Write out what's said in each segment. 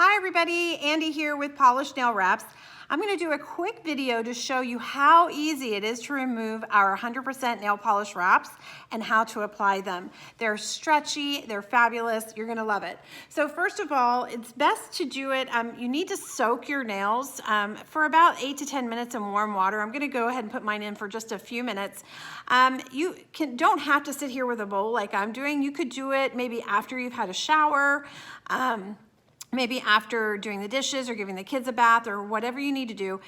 Hi everybody, Andy here with Polished Nail Wraps. I'm going to do a quick video to show you how easy it is to remove our 100% nail polish wraps and how to apply them. They're stretchy, they're fabulous, you're going to love it. So first of all, it's best to do it, you need to soak your nails for about 8 to 10 minutes in warm water. I'm going to go ahead and put mine in for just a few minutes. You don't have to sit here with a bowl like I'm doing. You could do it maybe after you've had a shower, maybe after doing the dishes or giving the kids a bath or whatever you need to do.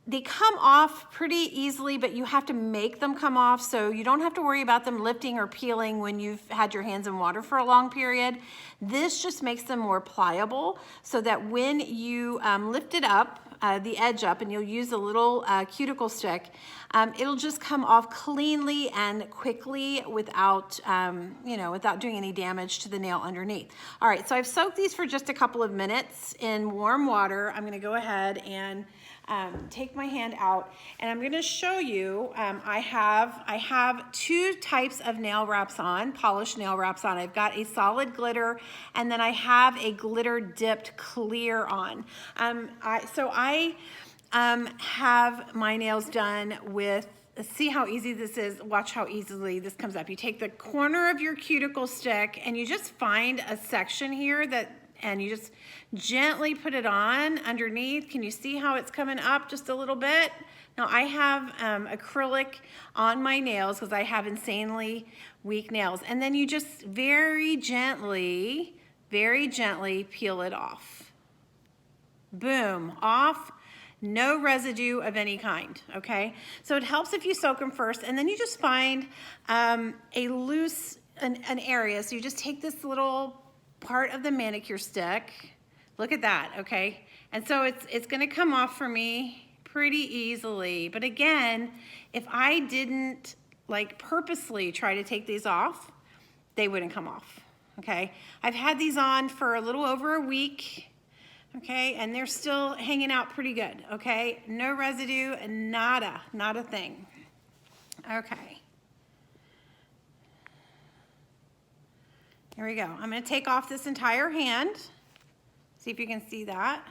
They come off pretty easily, but you have to make them come off, so you don't have to worry about them lifting or peeling when you've had your hands in water for a long period. This just makes them more pliable so that when you lift it up, the edge up, and you'll use a little cuticle stick, it'll just come off cleanly and quickly without, without doing any damage to the nail underneath. All right, so I've soaked these for just a couple of minutes in warm water. I'm gonna go ahead and take my hand out, and I'm gonna show you, I have two types of nail wraps on, polished nail wraps on. I've got a solid glitter, and then I have a glitter dipped clear on. I have my nails done with, see how easy this is, watch how easily this comes up. You take the corner of your cuticle stick and you just find a section here and you just gently put it on underneath. Can you see how it's coming up just a little bit? Now I have acrylic on my nails because I have insanely weak nails. And then you just very gently peel it off. Boom, off. No residue of any kind, okay? So it helps if you soak them first, and then you just find a loose, an area. So you just take this little part of the manicure stick. Look at that, okay? And so it's gonna come off for me pretty easily. But again, if I didn't like purposely try to take these off, they wouldn't come off, okay? I've had these on for a little over a week. Okay, and they're still hanging out pretty good, okay? No residue, and nada, not a thing. Okay. Here we go. I'm gonna take off this entire hand. See if you can see that.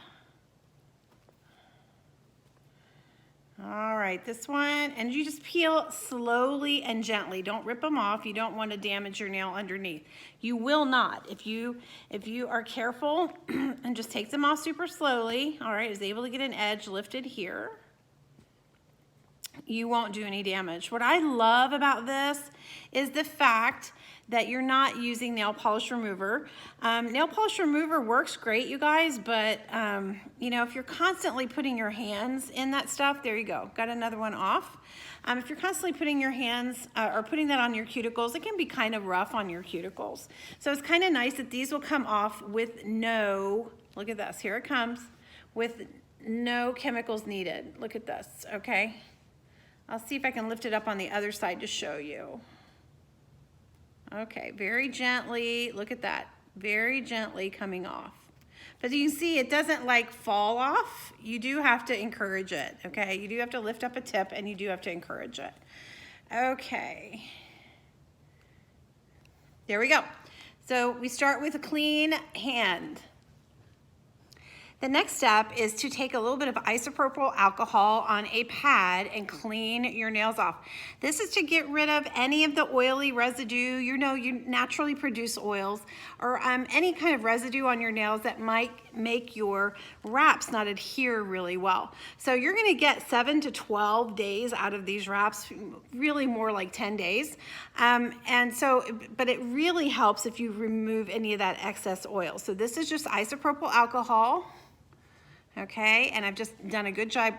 All right, this one, and you just peel slowly and gently. Don't rip them off. You don't want to damage your nail underneath. You will not. If you are careful and just take them off super slowly, all right, I was able to get an edge lifted here. You won't do any damage. What I love about this is the fact that you're not using nail polish remover. Nail polish remover works great, you guys, but if you're constantly putting your hands in that stuff, there you go, got another one off. If you're constantly putting your hands or putting that on your cuticles, it can be kind of rough on your cuticles. So it's kind of nice that these will come off with no, look at this, here it comes, with no chemicals needed. Look at this, okay? I'll see if I can lift it up on the other side to show you. Okay, very gently, look at that, very gently coming off. But you can see it doesn't like fall off. You do have to encourage it, okay? You do have to lift up a tip and you do have to encourage it. Okay, there we go. So we start with a clean hand. The next step is to take a little bit of isopropyl alcohol on a pad and clean your nails off. This is to get rid of any of the oily residue. You naturally produce oils or any kind of residue on your nails that might make your wraps not adhere really well. So you're gonna get 7 to 12 days out of these wraps, really more like 10 days. But it really helps if you remove any of that excess oil. So this is just isopropyl alcohol. Okay, and I've just done a good job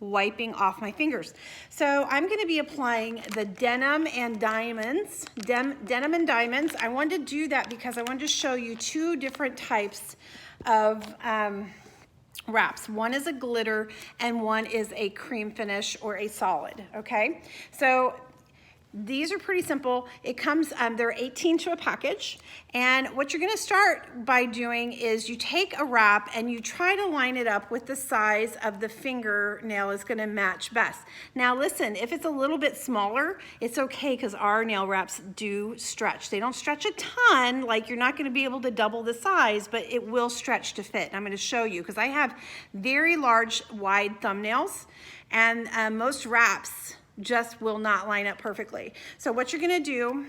wiping off my fingers. So I'm going to be applying the Denim and Diamonds. Denim and Diamonds. I wanted to do that because I wanted to show you two different types of wraps. One is a glitter and one is a cream finish or a solid. Okay, so These are pretty simple. It comes, they're 18 to a package. And what you're gonna start by doing is you take a wrap and you try to line it up with the size of the fingernail is gonna match best. Now listen, if it's a little bit smaller, it's okay because our nail wraps do stretch. They don't stretch a ton, like you're not gonna be able to double the size, but it will stretch to fit. And I'm gonna show you because I have very large, wide thumbnails, and most wraps just will not line up perfectly. So what you're gonna do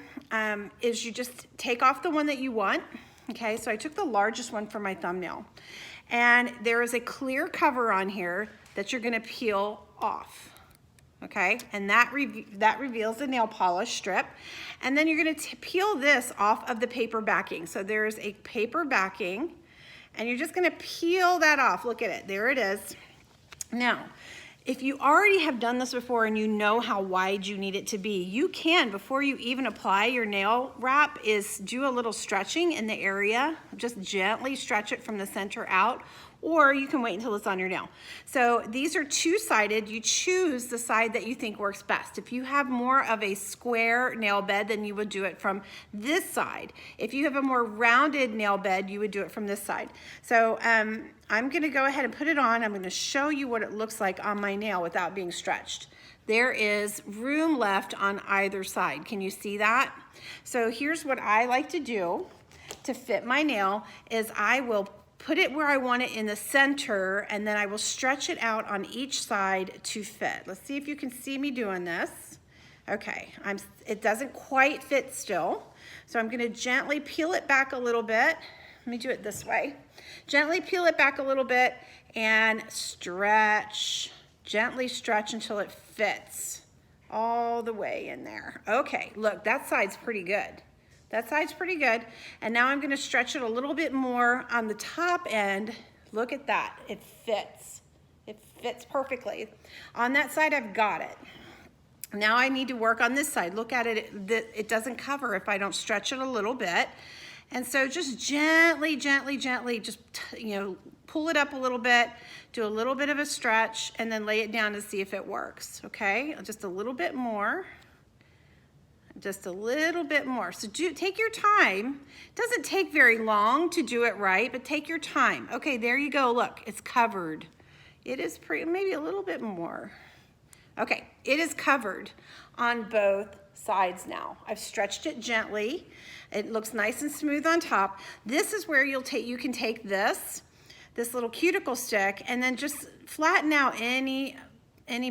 is you just take off the one that you want. Okay, so I took the largest one for my thumbnail. And there is a clear cover on here that you're gonna peel off. Okay, and that reveals the nail polish strip. And then you're gonna peel this off of the paper backing. So there's a paper backing, and you're just gonna peel that off. Look at it, there it is. Now, if you already have done this before and you know how wide you need it to be, you can, before you even apply your nail wrap, is do a little stretching in the area. Just gently stretch it from the center out, or you can wait until it's on your nail. So these are two-sided. You choose the side that you think works best. If you have more of a square nail bed, then you would do it from this side. If you have a more rounded nail bed, you would do it from this side. So I'm gonna go ahead and put it on. I'm gonna show you what it looks like on my nail without being stretched. There is room left on either side. Can you see that? So here's what I like to do to fit my nail is I will put it where I want it in the center, and then I will stretch it out on each side to fit. Let's see if you can see me doing this. Okay, it doesn't quite fit still. So I'm gonna gently peel it back a little bit. Let me do it this way. Gently peel it back a little bit and stretch. Gently stretch until it fits all the way in there. Okay, look, that side's pretty good. That side's pretty good. And now I'm gonna stretch it a little bit more on the top end. Look at that, it fits. It fits perfectly. On that side, I've got it. Now I need to work on this side. Look at it, it doesn't cover if I don't stretch it a little bit. And so just gently, gently, gently, just, pull it up a little bit, do a little bit of a stretch, and then lay it down to see if it works, okay? Just a little bit more. Just a little bit more. So take your time. It doesn't take very long to do it right, but take your time. Okay, there you go. Look, it's covered. It is maybe a little bit more. Okay, it is covered on both sides now. I've stretched it gently. It looks nice and smooth on top. This is where you can take this little cuticle stick and then just flatten out any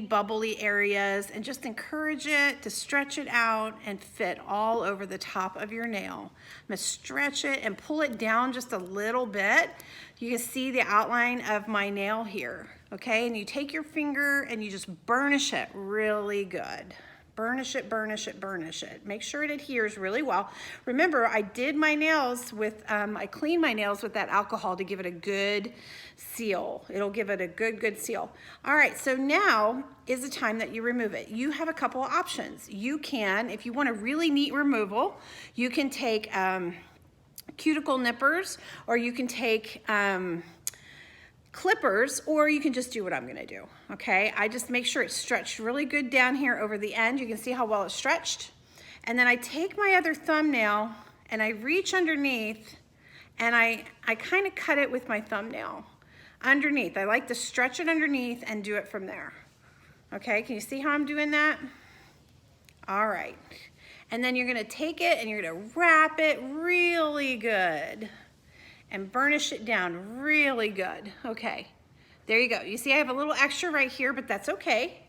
bubbly areas and just encourage it to stretch it out and fit all over the top of your nail. I'm gonna stretch it and pull it down just a little bit. You can see the outline of my nail here, okay? And you take your finger and you just burnish it really good. Burnish it, burnish it, burnish it. Make sure it adheres really well. Remember, I did my nails with, I cleaned my nails with that alcohol to give it a good seal. It'll give it a good seal. All right, so now is the time that you remove it. You have a couple of options. You can, if you want a really neat removal, you can take cuticle nippers, or you can take clippers, or you can just do what I'm gonna do, okay? I just make sure it's stretched really good down here over the end. You can see how well it's stretched. And then I take my other thumbnail and I reach underneath and I kind of cut it with my thumbnail underneath. I like to stretch it underneath and do it from there. Okay, can you see how I'm doing that? All right. And then you're gonna take it and you're gonna wrap it really good and burnish it down really good. Okay, there you go. You see I have a little extra right here, but that's okay.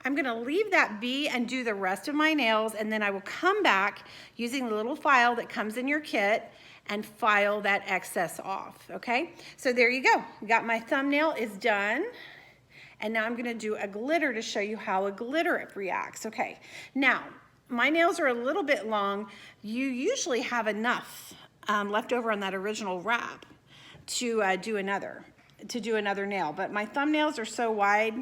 I'm gonna leave that be and do the rest of my nails, and then I will come back using the little file that comes in your kit and file that excess off, okay? So there you go. Got my thumbnail is done. And now I'm gonna do a glitter to show you how a glitter reacts. Okay, now my nails are a little bit long. You usually have enough left over on that original wrap to do another nail, but my thumbnails are so wide,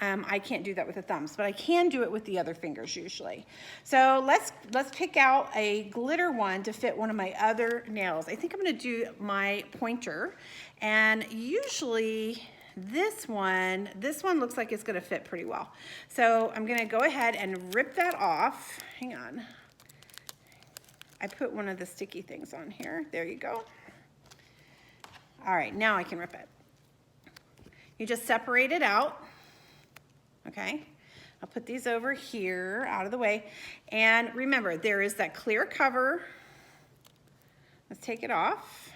I can't do that with the thumbs, but I can do it with the other fingers usually. So let's pick out a glitter one to fit one of my other nails. I think I'm gonna do my pointer, and usually this one looks like it's gonna fit pretty well. So I'm gonna go ahead and rip that off. Hang on. I put one of the sticky things on here. There you go. All right, now I can rip it. You just separate it out, okay? I'll put these over here, out of the way. And remember, there is that clear cover. Let's take it off.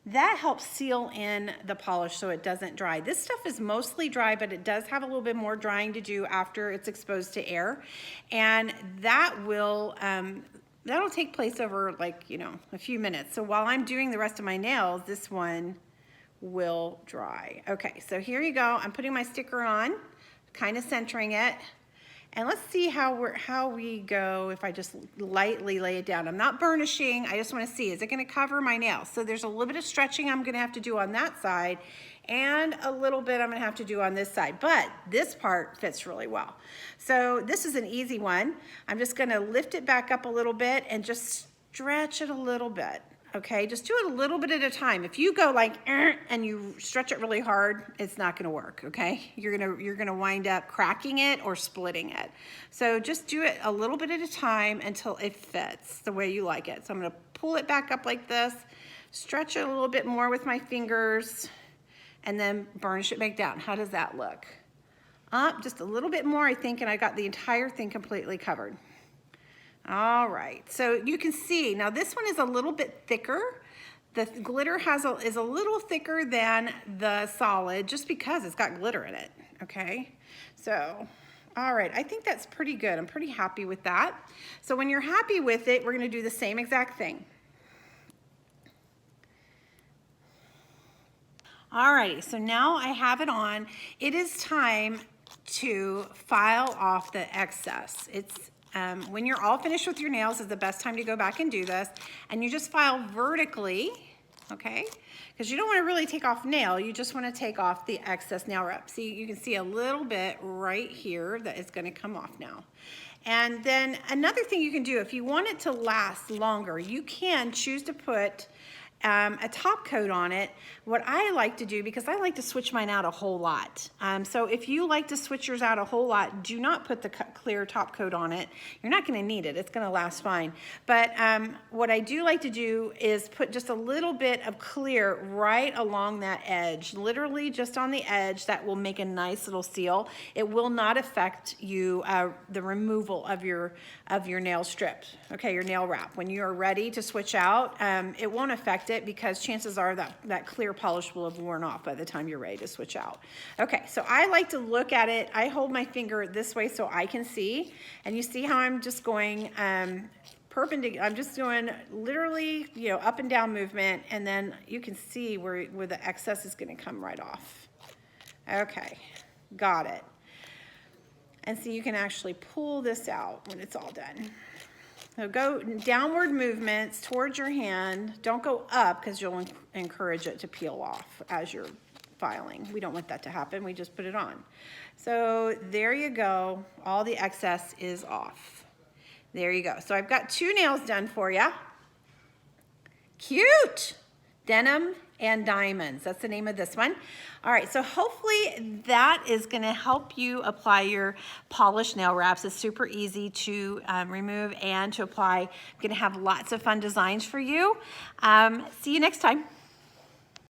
That helps seal in the polish so it doesn't dry. This stuff is mostly dry, but it does have a little bit more drying to do after it's exposed to air. And that will, that'll take place over like, you know, a few minutes. So while I'm doing the rest of my nails, this one will dry. Okay, so here you go. I'm putting my sticker on, kind of centering it. And let's see how we go if I just lightly lay it down. I'm not burnishing, I just wanna see, is it gonna cover my nails? So there's a little bit of stretching I'm gonna have to do on that side, and a little bit I'm gonna have to do on this side, but this part fits really well. So this is an easy one. I'm just gonna lift it back up a little bit and just stretch it a little bit. Okay, just do it a little bit at a time. If you go like and you stretch it really hard, it's not gonna work, okay? You're gonna wind up cracking it or splitting it. So just do it a little bit at a time until it fits the way you like it. So I'm gonna pull it back up like this, stretch it a little bit more with my fingers, and then burnish it back down. How does that look? Up just a little bit more, I think, and I got the entire thing completely covered. All right, so you can see, now this one is a little bit thicker. The glitter is a little thicker than the solid just because it's got glitter in it, okay? So, all right, I think that's pretty good. I'm pretty happy with that. So when you're happy with it, we're gonna do the same exact thing. All righty, so now I have it on. It is time to file off the excess. When you're all finished with your nails is the best time to go back and do this. And you just file vertically, okay? Because you don't want to really take off nail, you just want to take off the excess nail rep. See, you can see a little bit right here that is going to come off now. And then another thing you can do, if you want it to last longer, you can choose to put a top coat on it. What I like to do, because I like to switch mine out a whole lot. So if you like to switch yours out a whole lot, do not put the clear top coat on it. You're not gonna need it, it's gonna last fine. But what I do like to do is put just a little bit of clear right along that edge, literally just on the edge. That will make a nice little seal. It will not affect you, the removal of your nail strip, okay, your nail wrap. When you are ready to switch out, it won't affect it because chances are that clear polish will have worn off by the time you're ready to switch out. Okay, so I like to look at it. I hold my finger this way so I can see, and you see how I'm just going perpendicular. I'm just doing literally, you know, up and down movement, and then you can see where the excess is going to come right off. Okay, got it. And so you can actually pull this out when it's all done. So go downward movements towards your hand. Don't go up because you'll encourage it to peel off as you're filing. We don't want that to happen. We just put it on. So there you go. All the excess is off. There you go. So I've got 2 nails done for you. Cute! Denim and Diamonds. That's the name of this one. All right, so hopefully that is gonna help you apply your polished nail wraps. It's super easy to remove and to apply. I'm gonna have lots of fun designs for you. See you next time.